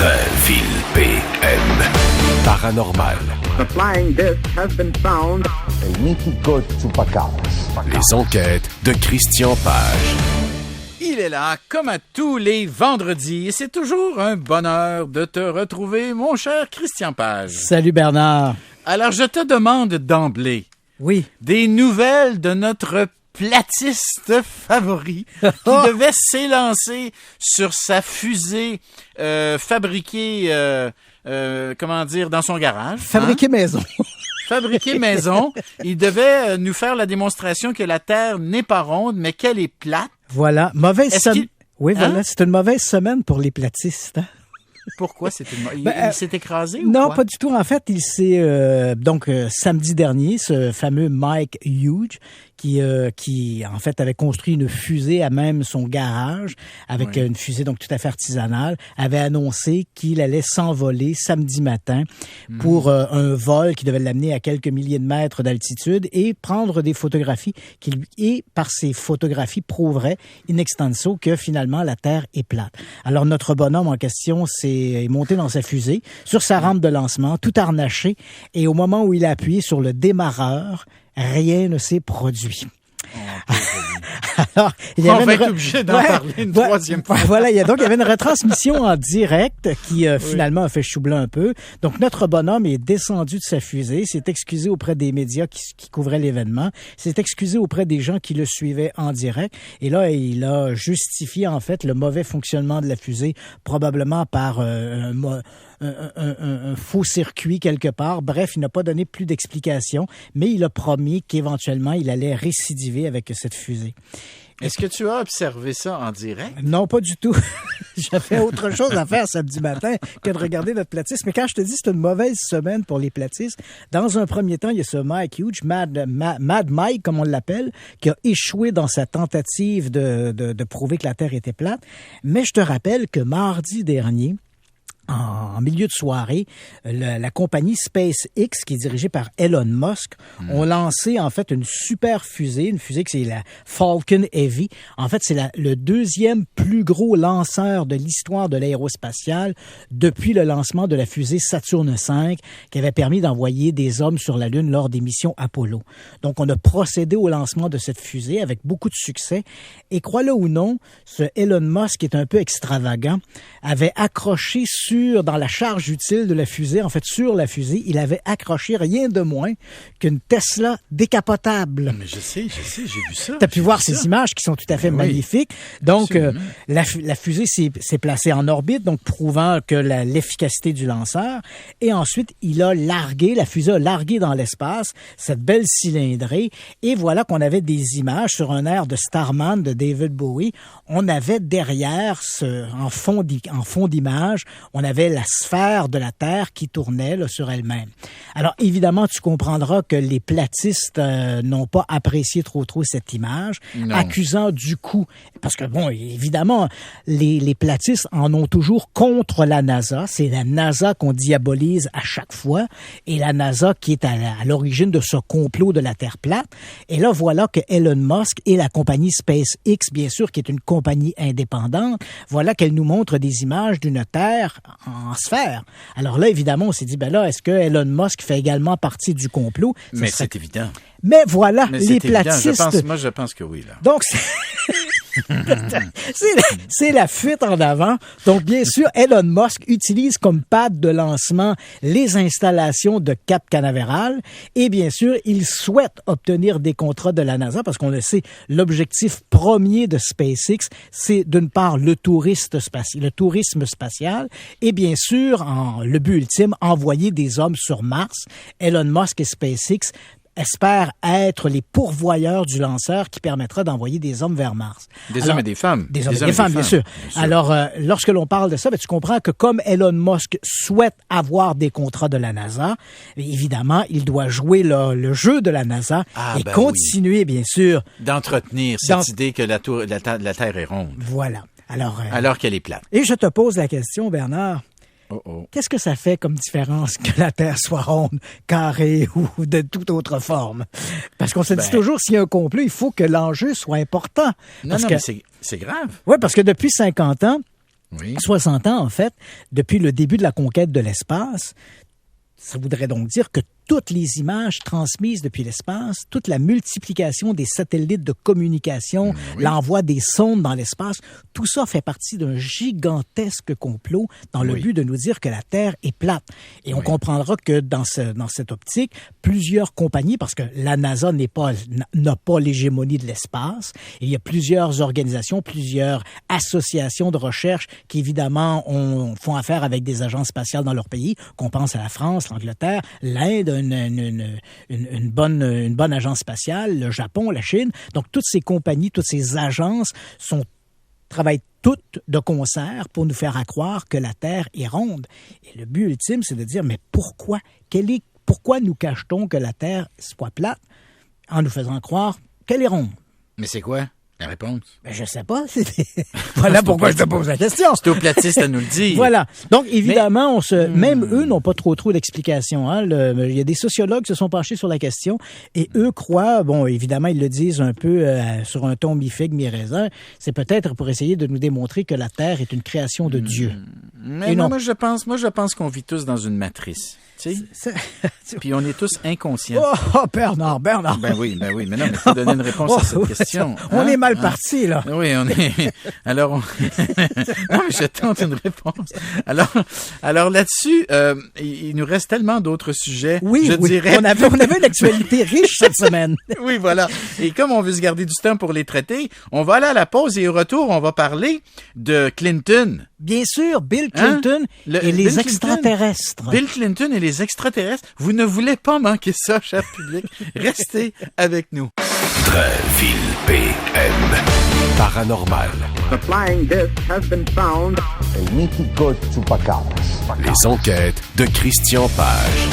Drainville PM. Paranormal. The flying disc has been found. Les enquêtes de Christian Page. Il est là, comme à tous les vendredis, et c'est toujours un bonheur de te retrouver, mon cher Christian Page. Salut Bernard. Alors, je te demande d'emblée Oui. des nouvelles de notre platiste favori qui devait s'élancer sur sa fusée fabriquée, dans son garage. Fabriqué maison. Fabriqué maison. Il devait nous faire la démonstration que la Terre n'est pas ronde, mais qu'elle est plate. Voilà. Mauvaise semaine. Oui, voilà. Hein? C'est une mauvaise semaine pour les platistes. Hein? Pourquoi? Il s'est écrasé ou non, quoi? pas du tout. En fait, il s'est samedi dernier, ce fameux Mike Hughes qui en fait avait construit une fusée à même son garage avec une fusée donc tout à fait artisanale, avait annoncé qu'il allait s'envoler samedi matin pour un vol qui devait l'amener à quelques milliers de mètres d'altitude et prendre des photographies et par ces photographies prouverait in extenso que finalement la Terre est plate. Alors notre bonhomme en question est monté dans sa fusée sur sa rampe de lancement, tout harnaché, et au moment où il a appuyé sur le démarreur, rien ne s'est produit. Alors, il y avait on va être obligé d'en parler une troisième fois. Voilà, il y avait une retransmission en direct qui finalement a fait chou blanc un peu. Donc notre bonhomme est descendu de sa fusée, s'est excusé auprès des médias qui couvraient l'événement, s'est excusé auprès des gens qui le suivaient en direct, et là il a justifié en fait le mauvais fonctionnement de la fusée, probablement par un faux circuit quelque part. Bref, il n'a pas donné plus d'explications, mais il a promis qu'éventuellement, il allait récidiver avec cette fusée. Est-ce que tu as observé ça en direct? Non, pas du tout. J'avais autre chose à faire samedi matin que de regarder notre platiste. Mais quand je te dis c'est une mauvaise semaine pour les platistes, dans un premier temps, il y a ce Mike Hughes, Mad Mike, comme on l'appelle, qui a échoué dans sa tentative de prouver que la Terre était plate. Mais je te rappelle que mardi dernier, en milieu de soirée, la compagnie SpaceX, qui est dirigée par Elon Musk, ont lancé en fait une super fusée, une fusée que c'est la Falcon Heavy. En fait, c'est le deuxième plus gros lanceur de l'histoire de l'aérospatiale depuis le lancement de la fusée Saturne V, qui avait permis d'envoyer des hommes sur la Lune lors des missions Apollo. Donc, on a procédé au lancement de cette fusée avec beaucoup de succès. Et crois-le ou non, ce Elon Musk, qui est un peu extravagant, avait accroché dans la charge utile de la fusée, en fait, sur la fusée, il avait accroché rien de moins qu'une Tesla décapotable. Mais je sais, j'ai vu ça. Tu as pu voir ces images qui sont tout à fait magnifiques. Donc, la fusée s'est placée en orbite, donc prouvant que l'efficacité du lanceur. Et ensuite, la fusée a largué dans l'espace cette belle cylindrée. Et voilà qu'on avait des images sur un air de Starman de David Bowie. On avait derrière, en fond d'image, on avait la sphère de la Terre qui tournait là, sur elle-même. Alors, évidemment, tu comprendras que les platistes n'ont pas apprécié trop cette image, accusant du coup, parce que, bon, évidemment, les platistes en ont toujours contre la NASA. C'est la NASA qu'on diabolise à chaque fois, et la NASA qui est à l'origine de ce complot de la Terre plate. Et là, voilà que Elon Musk et la compagnie SpaceX, bien sûr, qui est une compagnie indépendante, voilà qu'elle nous montre des images d'une Terre en sphère. Alors là, évidemment, on s'est dit, est-ce que Elon Musk fait également partie du complot? Mais c'est évident. Mais voilà, les platistes... Je pense que oui, là. Donc, c'est la fuite en avant. Donc, bien sûr, Elon Musk utilise comme pad de lancement les installations de Cap Canaveral. Et bien sûr, il souhaite obtenir des contrats de la NASA parce qu'on le sait, l'objectif premier de SpaceX, c'est d'une part le tourisme spatial et bien sûr, le but ultime, envoyer des hommes sur Mars. Elon Musk et SpaceX espèrent être les pourvoyeurs du lanceur qui permettra d'envoyer des hommes vers Mars. Des hommes et des femmes. Des hommes et des femmes, bien sûr. Alors, lorsque l'on parle de ça, tu comprends que comme Elon Musk souhaite avoir des contrats de la NASA, évidemment, il doit jouer le jeu de la NASA et continuer, bien sûr, d'entretenir cette idée que la Terre est ronde. Voilà. Alors qu'elle est plate. Et je te pose la question, Bernard. Qu'est-ce que ça fait comme différence que la Terre soit ronde, carrée ou de toute autre forme? Parce qu'on se dit toujours, s'il y a un complot, il faut que l'enjeu soit important. Mais c'est grave. Oui, parce que depuis 50 ans, Oui. 60 ans, en fait, depuis le début de la conquête de l'espace. Ça voudrait donc dire que toutes les images transmises depuis l'espace, toute la multiplication des satellites de communication, l'envoi des sondes dans l'espace, tout ça fait partie d'un gigantesque complot dans le but de nous dire que la Terre est plate. Et on comprendra que dans cette optique, plusieurs compagnies, parce que la NASA n'a pas l'hégémonie de l'espace, il y a plusieurs organisations, plusieurs associations de recherche qui évidemment font affaire avec des agences spatiales dans leur pays, qu'on pense à la France, l'Angleterre, l'Inde, une bonne agence spatiale, le Japon, la Chine. Donc, toutes ces compagnies, toutes ces agences travaillent toutes de concert pour nous faire croire que la Terre est ronde. Et le but ultime, c'est de dire, mais pourquoi? Pourquoi nous cache-t-on que la Terre soit plate en nous faisant croire qu'elle est ronde? Mais c'est quoi la réponse? Ben, je sais pas. Voilà pourquoi je te pose la question. C'est aux platistes à nous le dire. Voilà. Donc, évidemment, même eux n'ont pas trop d'explications. Hein. Il y a des sociologues qui se sont penchés sur la question et eux croient, bon, évidemment, ils le disent un peu sur un ton mi-figue, mi-raisin, c'est peut-être pour essayer de nous démontrer que la Terre est une création de Dieu. Mais moi, je pense qu'on vit tous dans une matrice. Puis on est tous inconscients. Oh, Bernard. Ben oui, mais non, mais il faut donner une réponse à cette question. On est mal parti, là. Oui, on est... Alors, non, mais je tente une réponse. Alors là-dessus, il nous reste tellement d'autres sujets. Oui, dirais. On avait une actualité riche cette semaine. Oui, voilà. Et comme on veut se garder du temps pour les traiter, on va aller à la pause et au retour, on va parler de Clinton. Bien sûr, Bill Clinton et les extraterrestres. Bill Clinton et les extraterrestres. Vous ne voulez pas manquer ça, cher public. Restez avec nous. Dreville PM. Paranormal. The flying disc has been found. Les enquêtes de Christian Page.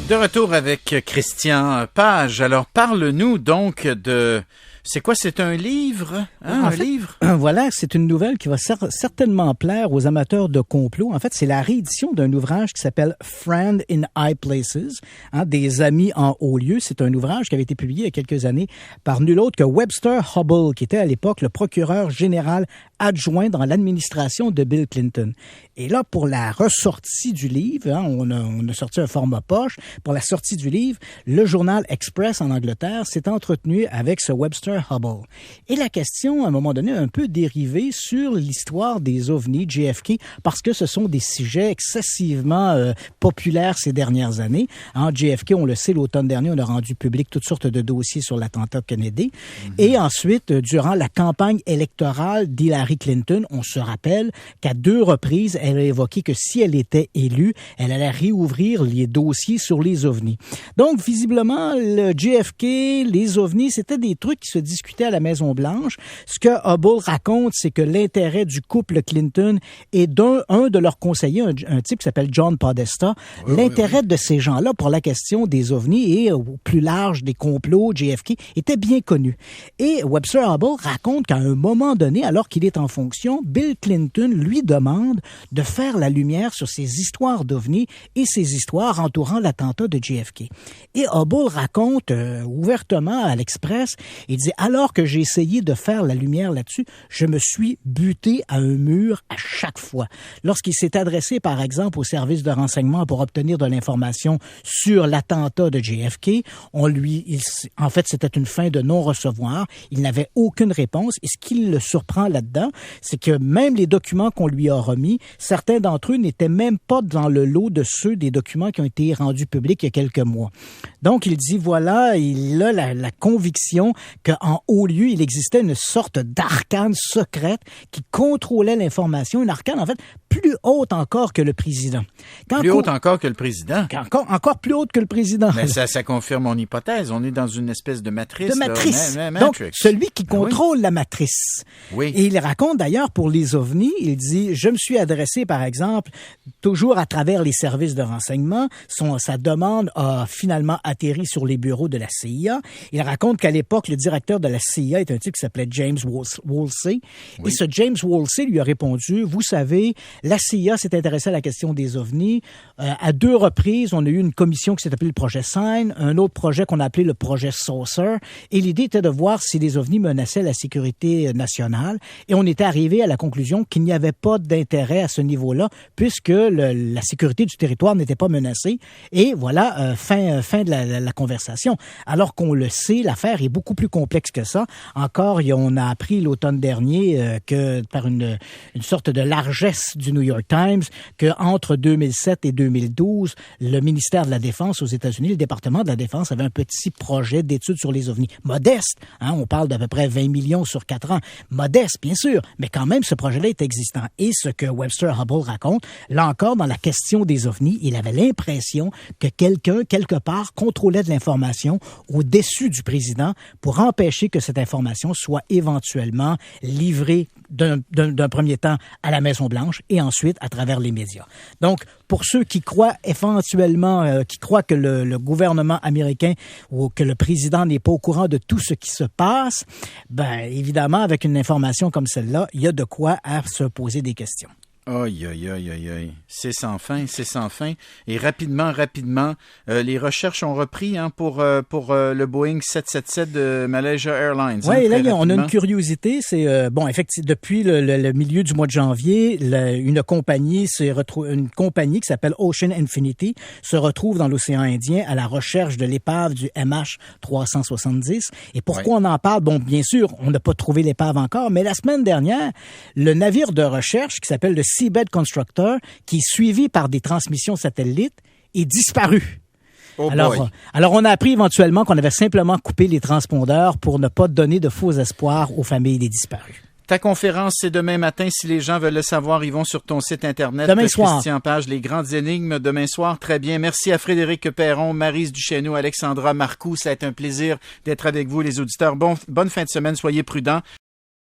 De retour avec Christian Page. Alors, parle-nous donc de... C'est quoi? C'est un livre? Livre? Voilà, c'est une nouvelle qui va certainement plaire aux amateurs de complot. En fait, c'est la réédition d'un ouvrage qui s'appelle Friend in High Places, des amis en haut lieu. C'est un ouvrage qui avait été publié il y a quelques années par nul autre que Webster Hubbell, qui était à l'époque le procureur général adjoint dans l'administration de Bill Clinton. Et là, pour la ressortie du livre, on a sorti un format poche. Pour la sortie du livre, le journal Express en Angleterre s'est entretenu avec ce Webster Hubbell. Et la question, à un moment donné, a un peu dérivé sur l'histoire des ovnis JFK, parce que ce sont des sujets excessivement populaires ces dernières années. JFK, on le sait, l'automne dernier, on a rendu public toutes sortes de dossiers sur l'attentat Kennedy. Et ensuite, durant la campagne électorale d'Hillary Clinton, on se rappelle qu'à 2 reprises, elle a évoqué que si elle était élue, elle allait réouvrir les dossiers sur les ovnis. Donc, visiblement, le JFK, les ovnis, c'était des trucs qui se discutaient à la Maison-Blanche. Ce que Hubbell raconte, c'est que l'intérêt du couple Clinton et un de leurs conseillers, un type qui s'appelle John Podesta, l'intérêt de ces gens-là pour la question des ovnis et au plus large des complots JFK était bien connu. Et Webster Hubbell raconte qu'à un moment donné, alors qu'il est en fonction, Bill Clinton lui demande de faire la lumière sur ces histoires d'ovnis et ces histoires entourant l'attentat de JFK. Et Hubbell raconte ouvertement à l'Express, il dit, alors que j'ai essayé de faire la lumière là-dessus, je me suis buté à un mur à chaque fois. Lorsqu'il s'est adressé, par exemple, au service de renseignement pour obtenir de l'information sur l'attentat de JFK, en fait, c'était une fin de non-recevoir. Il n'avait aucune réponse. Et ce qui le surprend là-dedans, c'est que même les documents qu'on lui a remis, certains d'entre eux n'étaient même pas dans le lot de ceux des documents qui ont été rendus publics il y a quelques mois. Donc, il dit, voilà, il a la conviction qu'en haut lieu, il existait une sorte d'arcane secrète qui contrôlait l'information. Une arcane, en fait, plus haute encore que le président. Haute encore que le président? Encore plus haute que le président. Mais ça confirme mon hypothèse. On est dans une espèce de matrice. De matrice. Donc, celui qui contrôle la matrice. Oui. Et il raconte d'ailleurs pour les ovnis, il dit, je me suis adressé, par exemple, toujours à travers les services de renseignement. Sa demande a finalement atterri sur les bureaux de la CIA. Il raconte qu'à l'époque, le directeur de la CIA est un type qui s'appelait James Woolsey. Oui. Et ce James Woolsey lui a répondu, vous savez, La CIA s'est intéressée à la question des ovnis. À 2 reprises, on a eu une commission qui s'est appelée le projet Sign, un autre projet qu'on a appelé le projet Saucer. Et l'idée était de voir si les ovnis menaçaient la sécurité nationale. Et on était arrivé à la conclusion qu'il n'y avait pas d'intérêt à ce niveau-là, puisque la sécurité du territoire n'était pas menacée. Et voilà, fin de la conversation. Alors qu'on le sait, l'affaire est beaucoup plus complexe que ça. Encore, on a appris l'automne dernier que par une sorte de largesse du New York Times, que entre 2007 et 2012, le ministère de la Défense aux États-Unis, le département de la Défense, avait un petit projet d'études sur les ovnis. Modeste, hein, on parle d'à peu près 20 millions sur 4 ans. Modeste, bien sûr, mais quand même, ce projet-là est existant. Et ce que Webster Hubbell raconte, là encore, dans la question des ovnis, il avait l'impression que quelqu'un, quelque part, contrôlait de l'information au-dessus du président pour empêcher que cette information soit éventuellement livrée d'un premier temps à la Maison-Blanche et ensuite à travers les médias. Donc, pour ceux qui croient éventuellement, qui croient que le gouvernement américain ou que le président n'est pas au courant de tout ce qui se passe, ben évidemment, avec une information comme celle-là, il y a de quoi à se poser des questions. Aïe, aïe, aïe, aïe, aïe. C'est sans fin, c'est sans fin. Et rapidement, les recherches ont repris pour le Boeing 777 de Malaysia Airlines. Oui, là, on a une curiosité. C'est effectivement, depuis le milieu du mois de janvier, une compagnie qui s'appelle Ocean Infinity se retrouve dans l'océan Indien à la recherche de l'épave du MH370. Et pourquoi on en parle? Bon, bien sûr, on n'a pas trouvé l'épave encore, mais la semaine dernière, le navire de recherche qui s'appelle le Seabed Constructor, qui est suivi par des transmissions satellites, est disparu. Oh alors, on a appris éventuellement qu'on avait simplement coupé les transpondeurs pour ne pas donner de faux espoirs aux familles des disparus. Ta conférence, c'est demain matin. Si les gens veulent le savoir, ils vont sur ton site Internet. Demain soir. Christian Page, les grandes énigmes, demain soir. Très bien. Merci à Frédéric Perron, Maryse Duchesneau, Alexandra Marcoux. Ça a été un plaisir d'être avec vous, les auditeurs. Bonne fin de semaine. Soyez prudents.